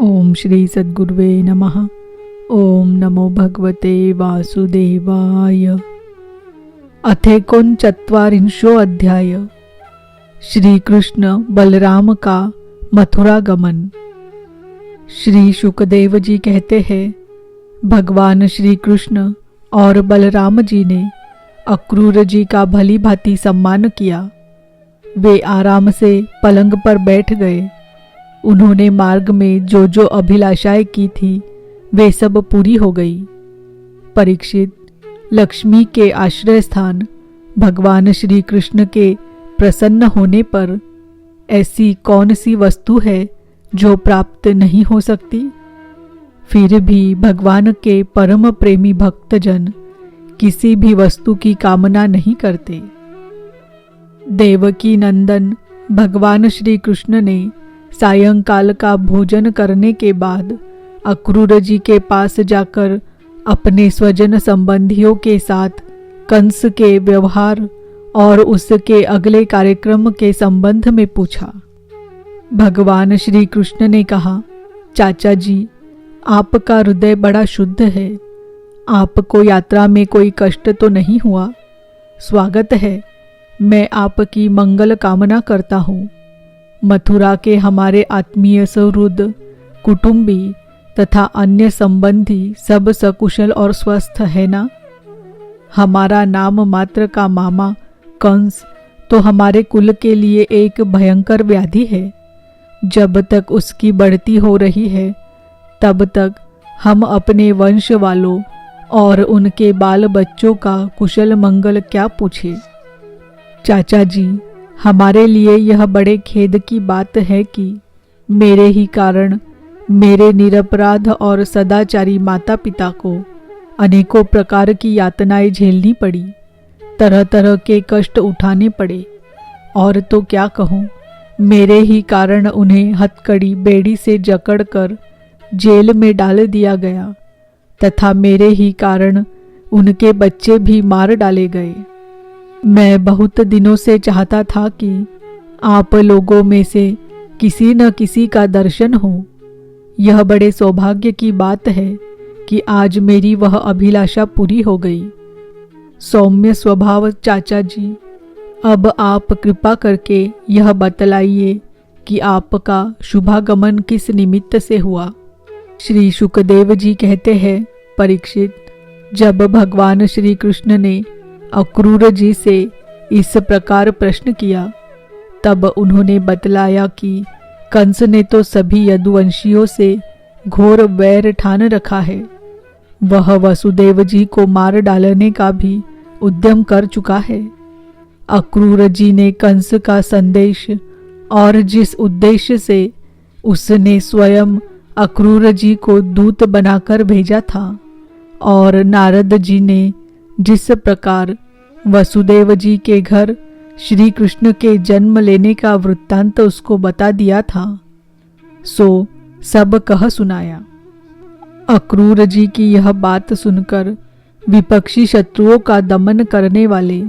ओम श्री सद्गुरुवे नमः। ओम नमो भगवते वासुदेवाय। अथेकोनचत्वारिंशो अध्याय। श्री कृष्ण बलराम का मथुरा गमन। श्री शुकदेव जी कहते हैं, भगवान श्री कृष्ण और बलराम जी ने अक्रूर जी का भली भांति सम्मान किया। वे आराम से पलंग पर बैठ गए। उन्होंने मार्ग में जो जो अभिलाषाएं की थी वे सब पूरी हो गई। परीक्षित, लक्ष्मी के आश्रय स्थान भगवान श्री कृष्ण के प्रसन्न होने पर ऐसी कौन सी वस्तु है जो प्राप्त नहीं हो सकती। फिर भी भगवान के परम प्रेमी भक्तजन किसी भी वस्तु की कामना नहीं करते। देवकी नंदन भगवान श्री कृष्ण ने सायंकाल का भोजन करने के बाद अक्रूर जी के पास जाकर अपने स्वजन संबंधियों के साथ कंस के व्यवहार और उसके अगले कार्यक्रम के संबंध में पूछा। भगवान श्री कृष्ण ने कहा, चाचा जी, आपका हृदय बड़ा शुद्ध है। आपको यात्रा में कोई कष्ट तो नहीं हुआ। स्वागत है। मैं आपकी मंगल कामना करता हूँ। मथुरा के हमारे आत्मीय सहृद, कुटुंबी तथा अन्य संबंधी सब सकुशल और स्वस्थ है ना। हमारा नाम मात्र का मामा कंस तो हमारे कुल के लिए एक भयंकर व्याधि है। जब तक उसकी बढ़ती हो रही है तब तक हम अपने वंश वालों और उनके बाल बच्चों का कुशल मंगल क्या पूछे। चाचा जी, हमारे लिए यह बड़े खेद की बात है कि मेरे ही कारण मेरे निरपराध और सदाचारी माता पिता को अनेकों प्रकार की यातनाएं झेलनी पड़ी, तरह तरह के कष्ट उठाने पड़े। और तो क्या कहूँ, मेरे ही कारण उन्हें हथकड़ी बेड़ी से जकड़कर जेल में डाल दिया गया तथा मेरे ही कारण उनके बच्चे भी मार डाले गए। मैं बहुत दिनों से चाहता था कि आप लोगों में से किसी न किसी का दर्शन हो। यह बड़े सौभाग्य की बात है कि आज मेरी वह अभिलाषा पूरी हो गई। सौम्य स्वभाव चाचा जी, अब आप कृपा करके यह बतलाइए कि आपका शुभागमन किस निमित्त से हुआ। श्री शुकदेव जी कहते हैं, परीक्षित, जब भगवान श्री कृष्ण ने अक्रूर जी से इस प्रकार प्रश्न किया तब उन्होंने बतलाया कि कंस ने तो सभी यदुवंशियों से घोर वैर ठान रखा है। वह वसुदेव जी को मार डालने का भी उद्यम कर चुका है। अक्रूर जी ने कंस का संदेश और जिस उद्देश्य से उसने स्वयं अक्रूर जी को दूत बनाकर भेजा था और नारद जी ने जिस प्रकार वसुदेव जी के घर श्री कृष्ण के जन्म लेने का वृत्तांत उसको बता दिया था, सो सब कह सुनाया। अक्रूर जी की यह बात सुनकर विपक्षी शत्रुओं का दमन करने वाले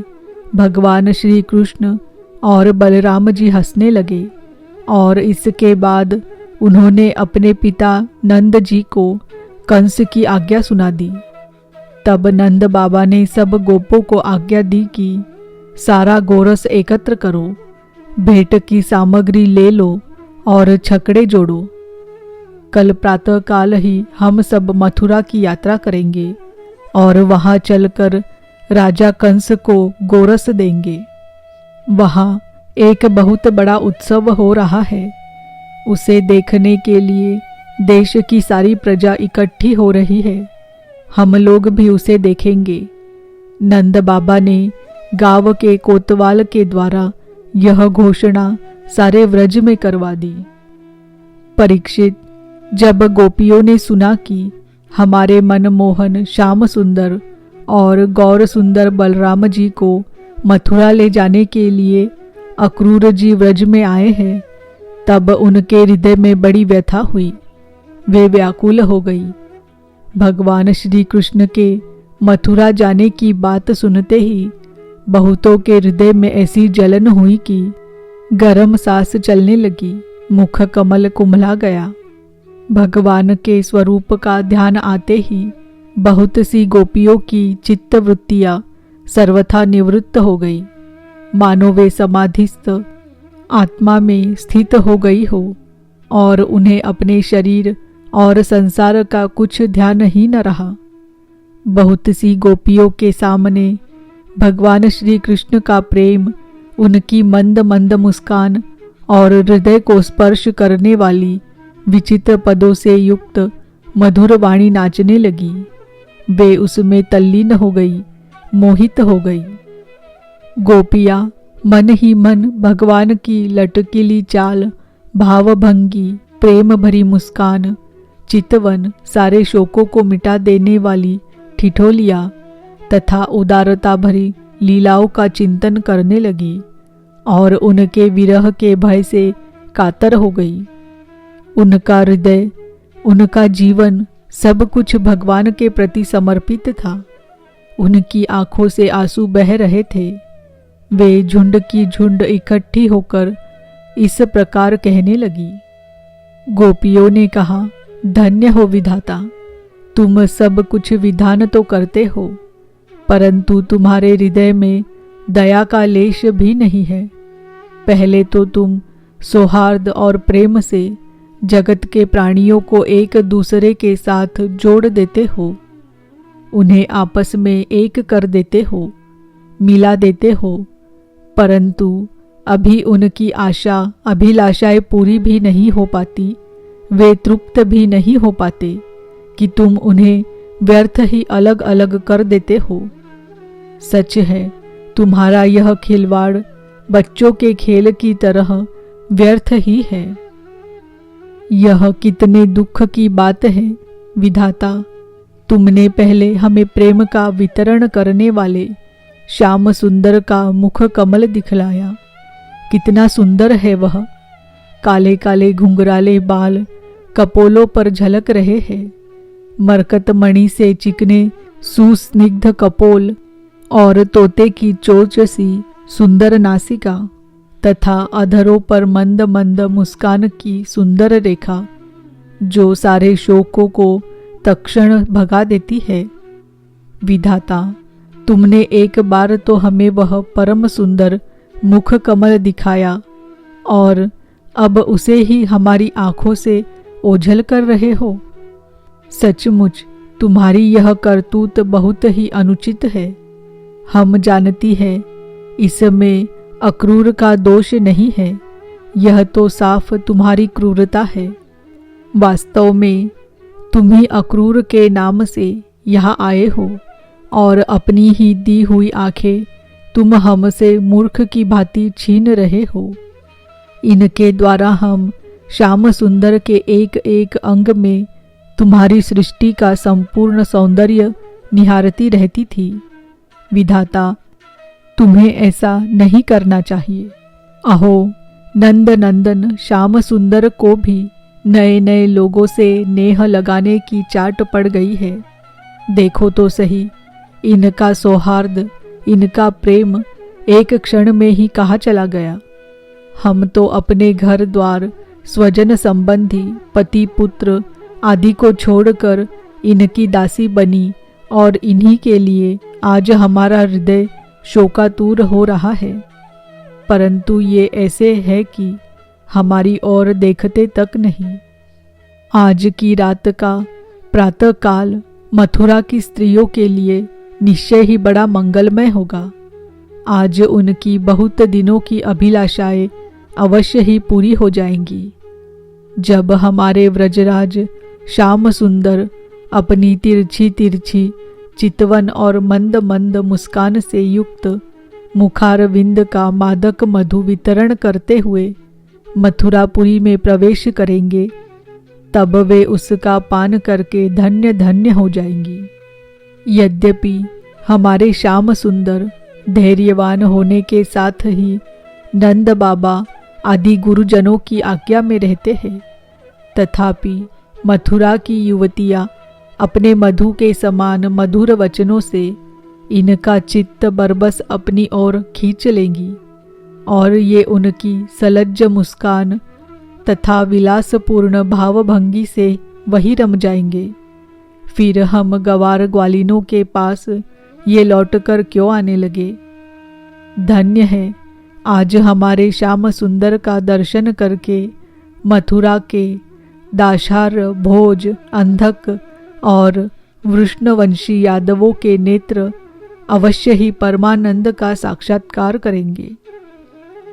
भगवान श्री कृष्ण और बलराम जी हंसने लगे और इसके बाद उन्होंने अपने पिता नंद जी को कंस की आज्ञा सुना दी। तब नंद बाबा ने सब गोपों को आज्ञा दी कि सारा गोरस एकत्र करो, भेंट की सामग्री ले लो और छकड़े जोड़ो। कल प्रातः काल ही हम सब मथुरा की यात्रा करेंगे और वहां चलकर राजा कंस को गोरस देंगे। वहां एक बहुत बड़ा उत्सव हो रहा है। उसे देखने के लिए देश की सारी प्रजा इकट्ठी हो रही है। हम लोग भी उसे देखेंगे। नंद बाबा ने गांव के कोतवाल के द्वारा यह घोषणा सारे व्रज में करवा दी। परीक्षित, जब गोपियों ने सुना कि हमारे मनमोहन श्याम सुंदर और गौर सुंदर बलराम जी को मथुरा ले जाने के लिए अक्रूर जी व्रज में आए हैं, तब उनके हृदय में बड़ी व्यथा हुई। वे व्याकुल हो गई। भगवान श्री कृष्ण के मथुरा जाने की बात सुनते ही बहुतों के हृदय में ऐसी जलन हुई कि गर्म सांस चलने लगी, मुख कमल कुम्हला गया। भगवान के स्वरूप का ध्यान आते ही बहुत सी गोपियों की चित्तवृत्तियां सर्वथा निवृत्त हो गई, मानो वे समाधिस्थ आत्मा में स्थित हो गई हो और उन्हें अपने शरीर और संसार का कुछ ध्यान ही न रहा। बहुत सी गोपियों के सामने भगवान श्री कृष्ण का प्रेम, उनकी मंद मंद मुस्कान और हृदय को स्पर्श करने वाली विचित्र पदों से युक्त मधुर वाणी नाचने लगी। वे उसमें तल्लीन हो गई, मोहित हो गई। गोपियाँ मन ही मन भगवान की लटकीली चाल, भावभंगी, प्रेम भरी मुस्कान, चितवन, सारे शोकों को मिटा देने वाली ठिठोलियाँ तथा उदारता भरी लीलाओं का चिंतन करने लगी और उनके विरह के भय से कातर हो गई। उनका हृदय, उनका जीवन, सब कुछ भगवान के प्रति समर्पित था। उनकी आंखों से आंसू बह रहे थे। वे झुंड की झुंड इकट्ठी होकर इस प्रकार कहने लगी। गोपियों ने कहा, धन्य हो विधाता, तुम सब कुछ विधान तो करते हो, परंतु तुम्हारे हृदय में दया का लेश भी नहीं है। पहले तो तुम सौहार्द और प्रेम से जगत के प्राणियों को एक दूसरे के साथ जोड़ देते हो, उन्हें आपस में एक कर देते हो, मिला देते हो, परंतु अभी उनकी आशा अभिलाषाएं पूरी भी नहीं हो पाती, वे तृप्त भी नहीं हो पाते कि तुम उन्हें व्यर्थ ही अलग अलग कर देते हो। सच है, तुम्हारा यह खिलवाड़ बच्चों के खेल की तरह व्यर्थ ही है। यह कितने दुख की बात है विधाता, तुमने पहले हमें प्रेम का वितरण करने वाले श्याम सुंदर का मुख कमल दिखलाया। कितना सुंदर है वह, काले काले घुंघराले बाल कपोलों पर झलक रहे हैं, मरकत मणि से चिकने सुस्निग्ध कपोल और तोते की चोंच सी सुंदर नासिका तथा अधरों पर मंद मंद मुस्कान की सुंदर रेखा, जो सारे शोकों को तत्क्षण भगा देती है। विधाता, तुमने एक बार तो हमें वह परम सुंदर मुख कमल दिखाया और अब उसे ही हमारी आंखों से ओझल कर रहे हो। सचमुच तुम्हारी यह करतूत बहुत ही अनुचित है। हम जानती है इसमें अक्रूर का दोष नहीं है, यह तो साफ तुम्हारी क्रूरता है। वास्तव में तुम ही अक्रूर के नाम से यहाँ आए हो और अपनी ही दी हुई आंखें तुम हमसे मूर्ख की भांति छीन रहे हो। इनके द्वारा हम श्याम सुंदर के एक एक अंग में तुम्हारी सृष्टि का संपूर्ण सौंदर्य निहारती रहती थी। विधाता, तुम्हें ऐसा नहीं करना चाहिए। अहो, नंद नंदन श्याम सुंदर को भी नए नए लोगों से नेह लगाने की चाट पड़ गई है। देखो तो सही, इनका सौहार्द, इनका प्रेम एक क्षण में ही कहाँ चला गया। हम तो अपने घर द्वार, स्वजन संबंधी, पति पुत्र आदि को छोड़कर इनकी दासी बनी और इन्हीं के लिए आज हमारा हृदय शोकातुर हो रहा है। परंतु ये ऐसे है कि हमारी ओर देखते तक नहीं। आज की रात का प्रातः काल मथुरा की स्त्रियों के लिए निश्चय ही बड़ा मंगलमय होगा। आज उनकी बहुत दिनों की अभिलाषाएं अवश्य ही पूरी हो जाएंगी। जब हमारे व्रजराज श्याम सुंदर अपनी तिरछी तिरछी चितवन और मंद मंद मुस्कान से युक्त मुखारविंद का मादक मधु वितरण करते हुए मथुरापुरी में प्रवेश करेंगे, तब वे उसका पान करके धन्य धन्य हो जाएंगी। यद्यपि हमारे श्याम सुंदर धैर्यवान होने के साथ ही नंद बाबा आदि गुरुजनों की आज्ञा में रहते हैं, तथापि मथुरा की युवतियाँ अपने मधु के समान मधुर वचनों से इनका चित्त बरबस अपनी ओर खींच लेंगी और ये उनकी सलज्ज मुस्कान तथा विलासपूर्ण भावभंगी से वही रम जाएंगे। फिर हम गवार ग्वालिनों के पास ये लौटकर क्यों आने लगे। धन्य है आज हमारे श्याम सुंदर का दर्शन करके मथुरा के दाशार, भोज, अंधक और वृष्णवंशी यादवों के नेत्र अवश्य ही परमानंद का साक्षात्कार करेंगे।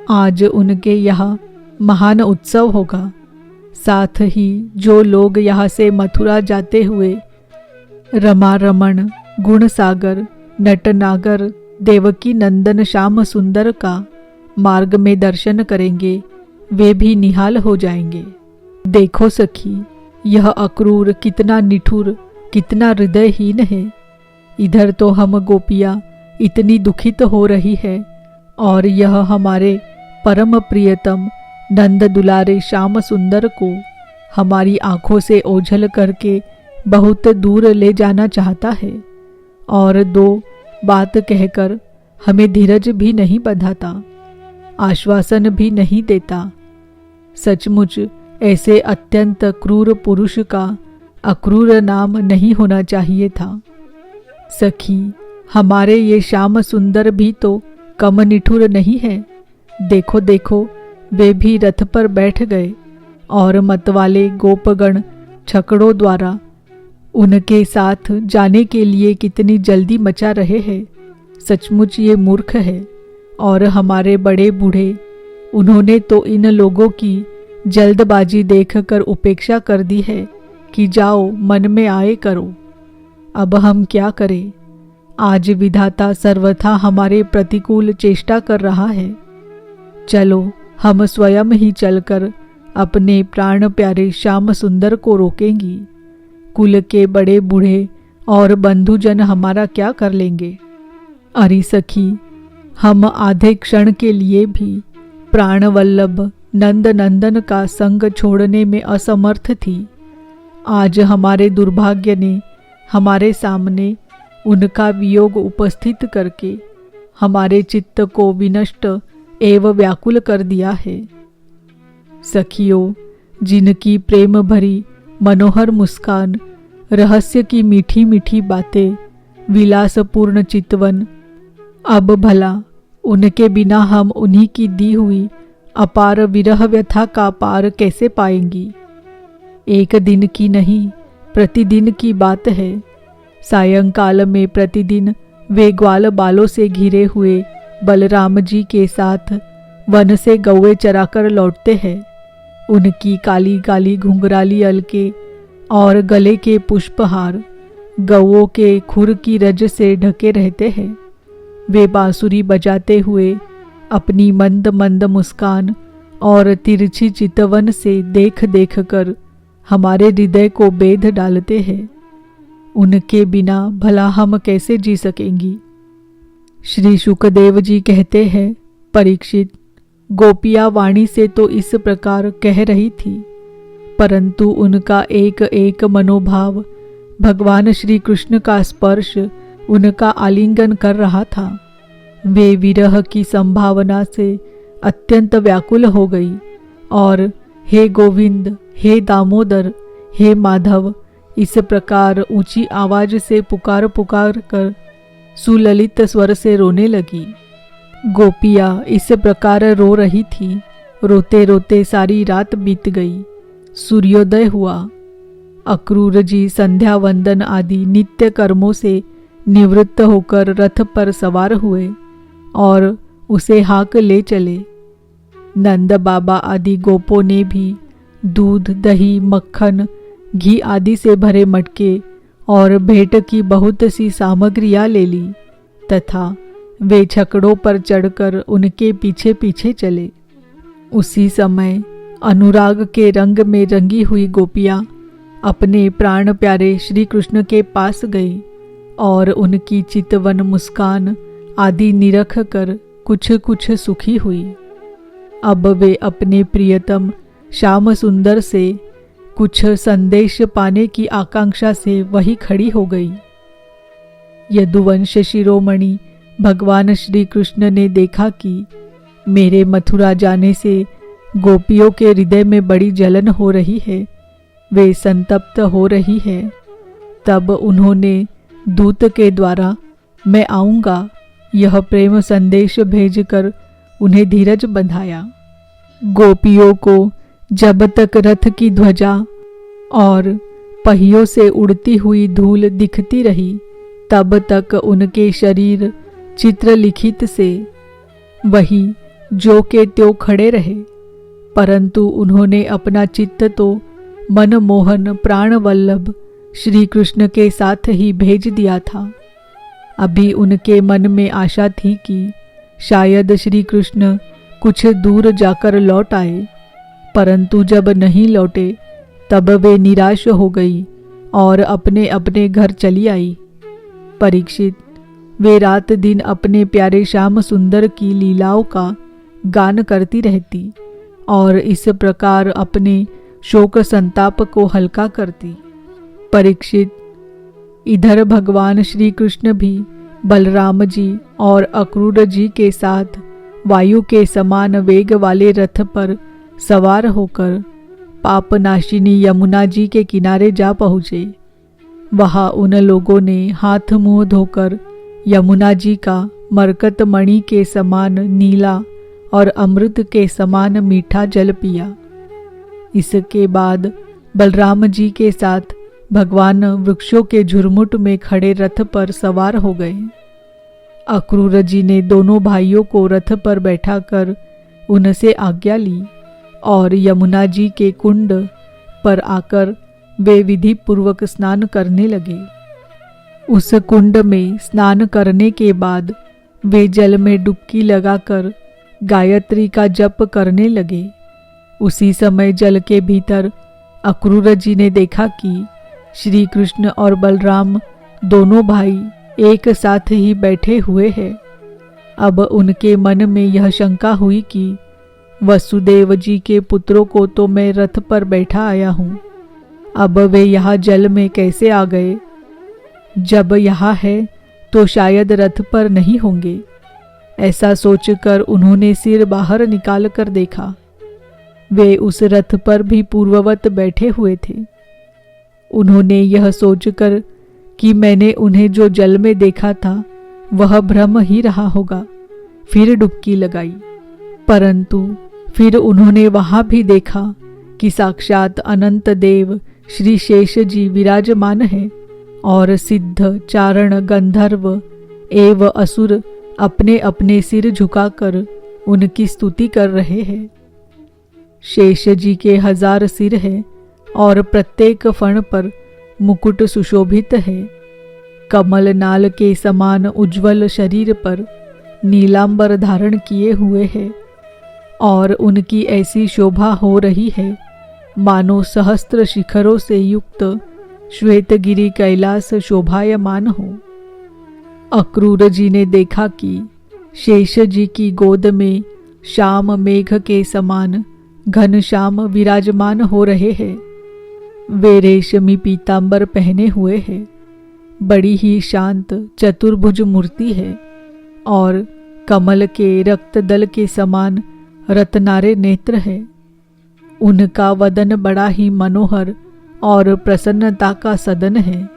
आज उनके यहाँ महान उत्सव होगा। साथ ही जो लोग यहाँ से मथुरा जाते हुए रमा रमण, गुणसागर, नटनागर, देवकी नंदन श्याम सुंदर का मार्ग में दर्शन करेंगे वे भी निहाल हो जाएंगे। देखो सखी, यह अक्रूर कितना निठुर, कितना हृदयहीन है। इधर तो हम गोपियाँ इतनी दुखित हो रही है और यह हमारे परम प्रियतम नंद दुलारे श्याम सुंदर को हमारी आंखों से ओझल करके बहुत दूर ले जाना चाहता है और दो बात कहकर हमें धीरज भी नहीं बंधाता, आश्वासन भी नहीं देता। सचमुच ऐसे अत्यंत क्रूर पुरुष का अक्रूर नाम नहीं होना चाहिए था। सखी, हमारे ये श्याम सुंदर भी तो कम निठुर नहीं है। देखो देखो, वे भी रथ पर बैठ गए और मतवाले गोपगण छकड़ों द्वारा उनके साथ जाने के लिए कितनी जल्दी मचा रहे हैं। सचमुच ये मूर्ख है। और हमारे बड़े बूढ़े, उन्होंने तो इन लोगों की जल्दबाजी देखकर उपेक्षा कर दी है कि जाओ मन में आए करो। अब हम क्या करें। आज विधाता सर्वथा हमारे प्रतिकूल चेष्टा कर रहा है। चलो हम स्वयं ही चलकर अपने प्राण प्यारे श्याम सुंदर को रोकेंगी। कुल के बड़े बूढ़े और बंधुजन हमारा क्या कर लेंगे। अरे सखी, हम आधे क्षण के लिए भी प्राणवल्लभ नंद नंदन का संग छोड़ने में असमर्थ थी। आज हमारे दुर्भाग्य ने हमारे सामने उनका वियोग उपस्थित करके हमारे चित्त को विनष्ट एवं व्याकुल कर दिया है। सखियों, जिनकी प्रेम भरी मनोहर मुस्कान, रहस्य की मीठी मीठी बातें, विलासपूर्ण चितवन, अब भला उनके बिना हम उन्हीं की दी हुई अपार विरह व्यथा का पार कैसे पाएंगी। एक दिन की नहीं, प्रतिदिन की बात है। सायंकाल में प्रतिदिन वे ग्वाल बालों से घिरे हुए बलराम जी के साथ वन से गौवे चराकर लौटते हैं। उनकी काली काली घुंघराली अलके और गले के पुष्पहार गौओं के खुर की रज से ढके रहते हैं। वे बांसुरी बजाते हुए अपनी मंद मंद मुस्कान और तिरछी चितवन से देख देख कर हमारे हृदय को बेध डालते हैं। उनके बिना भला हम कैसे जी सकेंगी। श्री शुकदेव जी कहते हैं, परीक्षित, गोपिया वाणी से तो इस प्रकार कह रही थी, परंतु उनका एक एक मनोभाव भगवान श्री कृष्ण का स्पर्श उनका आलिंगन कर रहा था। वे विरह की संभावना से अत्यंत व्याकुल हो गई और हे गोविंद, हे दामोदर, हे माधव इस प्रकार ऊंची आवाज से पुकार पुकार कर सुललित स्वर से रोने लगी। गोपिया इस प्रकार रो रही थी। रोते रोते सारी रात बीत गई। सूर्योदय हुआ। अक्रूर जी संध्या वंदन आदि नित्य कर्मों से निवृत्त होकर रथ पर सवार हुए और उसे हाँक ले चले। नंद बाबा आदि गोपों ने भी दूध, दही, मक्खन, घी आदि से भरे मटके और भेंट की बहुत सी सामग्रियां ले ली तथा वे छकड़ों पर चढ़कर उनके पीछे पीछे चले। उसी समय अनुराग के रंग में रंगी हुई गोपियां अपने प्राण प्यारे श्री कृष्ण के पास गई और उनकी चितवन मुस्कान आदि निरख कर कुछ कुछ सुखी हुई। अब वे अपने प्रियतम श्याम सुंदर से कुछ संदेश पाने की आकांक्षा से वही खड़ी हो गई। यदुवंश शिरोमणि भगवान श्री कृष्ण ने देखा कि मेरे मथुरा जाने से गोपियों के हृदय में बड़ी जलन हो रही है, वे संतप्त हो रही है। तब उन्होंने दूत के द्वारा मैं आऊँगा यह प्रेम संदेश भेजकर उन्हें धीरज बंधाया। गोपियों को जब तक रथ की ध्वजा और पहियों से उड़ती हुई धूल दिखती रही, तब तक उनके शरीर चित्रलिखित से वही जो के त्यों खड़े रहे, परंतु उन्होंने अपना चित्त तो मनमोहन प्राणवल्लभ श्री कृष्ण के साथ ही भेज दिया था। अभी उनके मन में आशा थी कि शायद श्री कृष्ण कुछ दूर जाकर लौट आए, परंतु जब नहीं लौटे तब वे निराश हो गई और अपने अपने घर चली आई। परीक्षित, वे रात दिन अपने प्यारे श्याम सुंदर की लीलाओं का गान करती रहती और इस प्रकार अपने शोक संताप को हल्का करती। परीक्षित, इधर भगवान श्री कृष्ण भी बलराम जी और अक्रूर जी के साथ वायु के समान वेग वाले रथ पर सवार होकर पापनाशिनी यमुना जी के किनारे जा पहुँचे। वहाँ उन लोगों ने हाथ मुंह धोकर यमुना जी का मरकत मणि के समान नीला और अमृत के समान मीठा जल पिया। इसके बाद बलराम जी के साथ भगवान वृक्षों के झुरमुट में खड़े रथ पर सवार हो गए। अक्रूर जी ने दोनों भाइयों को रथ पर बैठाकर उनसे आज्ञा ली और यमुना जी के कुंड पर आकर वे विधि पूर्वक स्नान करने लगे। उस कुंड में स्नान करने के बाद वे जल में डुबकी लगाकर गायत्री का जप करने लगे। उसी समय जल के भीतर अक्रूर जी ने देखा कि श्री कृष्ण और बलराम दोनों भाई एक साथ ही बैठे हुए हैं। अब उनके मन में यह शंका हुई कि वसुदेव जी के पुत्रों को तो मैं रथ पर बैठा आया हूँ, अब वे यहाँ जल में कैसे आ गए? जब यहाँ है तो शायद रथ पर नहीं होंगे। ऐसा सोचकर उन्होंने सिर बाहर निकाल कर देखा, वे उस रथ पर भी पूर्ववत बैठे हुए थे। उन्होंने यह सोचकर कि मैंने उन्हें जो जल में देखा था वह भ्रम ही रहा होगा, फिर डुबकी लगाई, परंतु फिर उन्होंने वहां भी देखा कि साक्षात अनंत देव श्री शेष जी विराजमान है और सिद्ध चारण गंधर्व एवं असुर अपने अपने सिर झुकाकर उनकी स्तुति कर रहे हैं। शेष जी के 1000 सिर हैं और प्रत्येक फण पर मुकुट सुशोभित है। कमल नाल के समान उज्ज्वल शरीर पर नीलांबर धारण किए हुए है और उनकी ऐसी शोभा हो रही है मानो सहस्त्र शिखरों से युक्त श्वेतगिरी कैलाश शोभायमान हो। अक्रूर जी ने देखा कि शेष जी की गोद में श्याम मेघ के समान घनश्याम विराजमान हो रहे हैं। वे रेशमी पीतांबर पहने हुए हैं, बड़ी ही शांत चतुर्भुज मूर्ति है और कमल के रक्त दल के समान रत्नारे नेत्र है। उनका वदन बड़ा ही मनोहर और प्रसन्नता का सदन है।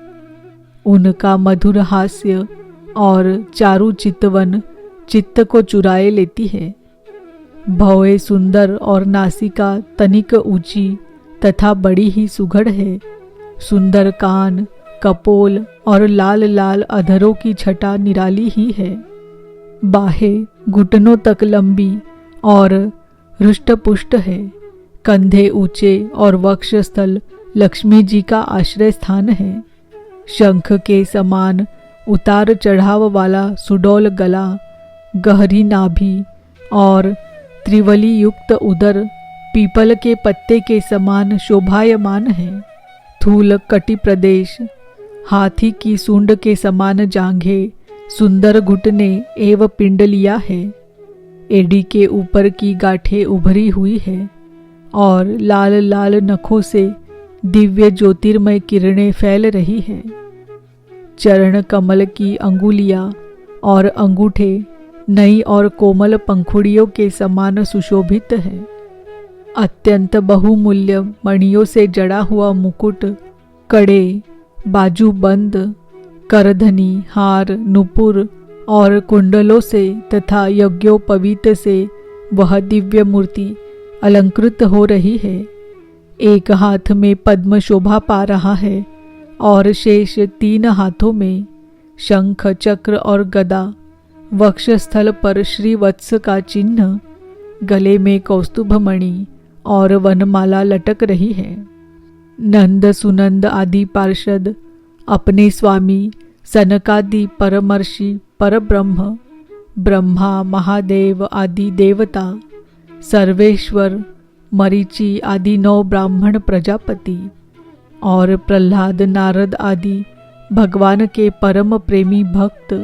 उनका मधुर हास्य और चारु चितवन चित्त को चुराए लेती है। भौएं सुंदर और नासिका तनिक ऊंची तथा बड़ी ही सुघड़ है। सुंदर कान, कपोल और लाल लाल अधरों की छटा निराली ही है। बाहें घुटनों तक लंबी और हृष्टपुष्ट है। कंधे ऊंचे और वक्षस्थल लक्ष्मी जी का आश्रय स्थान है। शंख के समान उतार चढ़ाव वाला सुडौल गला, गहरी नाभि और त्रिवली युक्त उदर पीपल के पत्ते के समान शोभायमान है। थूल कटि प्रदेश, हाथी की सूंड के समान जांघें, सुंदर घुटने एवं पिंडलिया है। एडी के ऊपर की गांठें उभरी हुई है और लाल लाल नखों से दिव्य ज्योतिर्मय किरणें फैल रही है। चरण कमल की अंगुलियां और अंगूठे नई और कोमल पंखुड़ियों के समान सुशोभित है। अत्यंत बहुमूल्य मणियों से जड़ा हुआ मुकुट, कड़े, बाजू बंद, करधनी, हार, नुपुर और कुंडलों से तथा यज्ञोपवीत से वह दिव्य मूर्ति अलंकृत हो रही है। एक हाथ में पद्म शोभा पा रहा है और शेष 3 हाथों में शंख, चक्र और गदा, वक्षस्थल पर श्रीवत्स का चिन्ह, गले में कौस्तुभ मणि और वनमाला लटक रही है। नंद, सुनंद आदि पार्षद अपने स्वामी सनकादि परमर्षि, परब्रह्म, ब्रह्मा, महादेव आदि देवता, सर्वेश्वर, मरीचि आदि 9 ब्राह्मण प्रजापति और प्रहलाद, नारद आदि भगवान के परम प्रेमी भक्त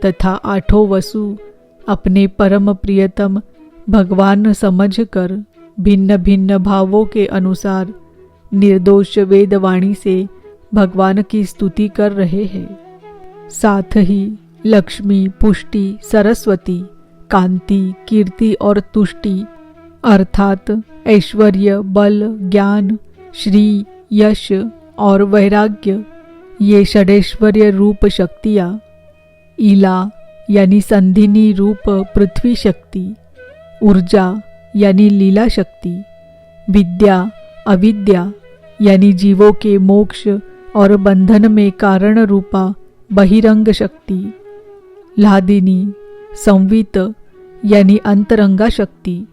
तथा 8 वसु अपने परम प्रियतम भगवान समझकर भिन्न भिन्न भावों के अनुसार निर्दोष वेदवाणी से भगवान की स्तुति कर रहे हैं। साथ ही लक्ष्मी, पुष्टि, सरस्वती, कांति, कीर्ति और तुष्टि अर्थात ऐश्वर्य, बल, ज्ञान, श्री, यश और वैराग्य, ये षडेश्वर्य रूप शक्तियाँ, ईला यानी संधिनी रूप पृथ्वी शक्ति, ऊर्जा यानी लीला शक्ति, विद्या, अविद्या यानी जीवों के मोक्ष और बंधन में कारण रूपा बहिरंग शक्ति, लादिनी, संवित यानी अंतरंगा शक्ति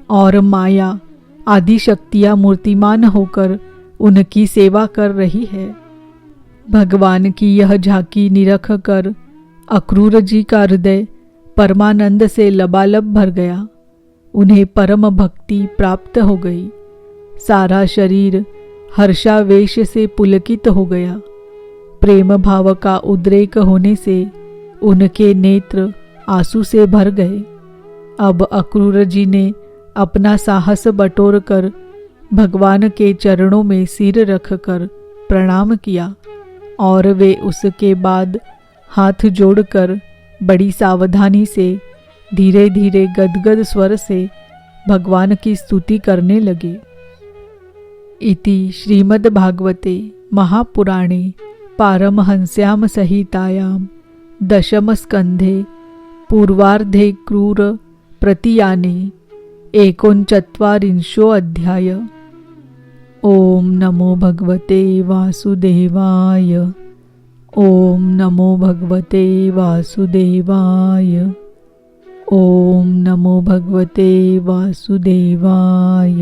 और माया आदि शक्तियाँ मूर्तिमान होकर उनकी सेवा कर रही है। भगवान की यह झांकी निरख कर अक्रूर जी का हृदय परमानंद से लबालब भर गया। उन्हें परम भक्ति प्राप्त हो गई। सारा शरीर हर्षावेश से पुलकित हो गया। प्रेम भाव का उद्रेक होने से उनके नेत्र आंसू से भर गए। अब अक्रूर जी ने अपना साहस बटोर कर भगवान के चरणों में सिर रखकर प्रणाम किया और वे उसके बाद हाथ जोड़कर बड़ी सावधानी से धीरे धीरे गदगद स्वर से भगवान की स्तुति करने लगे। इति श्रीमद्भागवते महापुराणे पारमहंस्यां संहितायां दशम स्कंधे पूर्वार्धे क्रूर प्रतियाने 39 अध्याय। ओम नमो भगवते वासुदेवाय। ओम नमो भगवते वासुदेवाय। ओम नमो भगवते वासुदेवाय।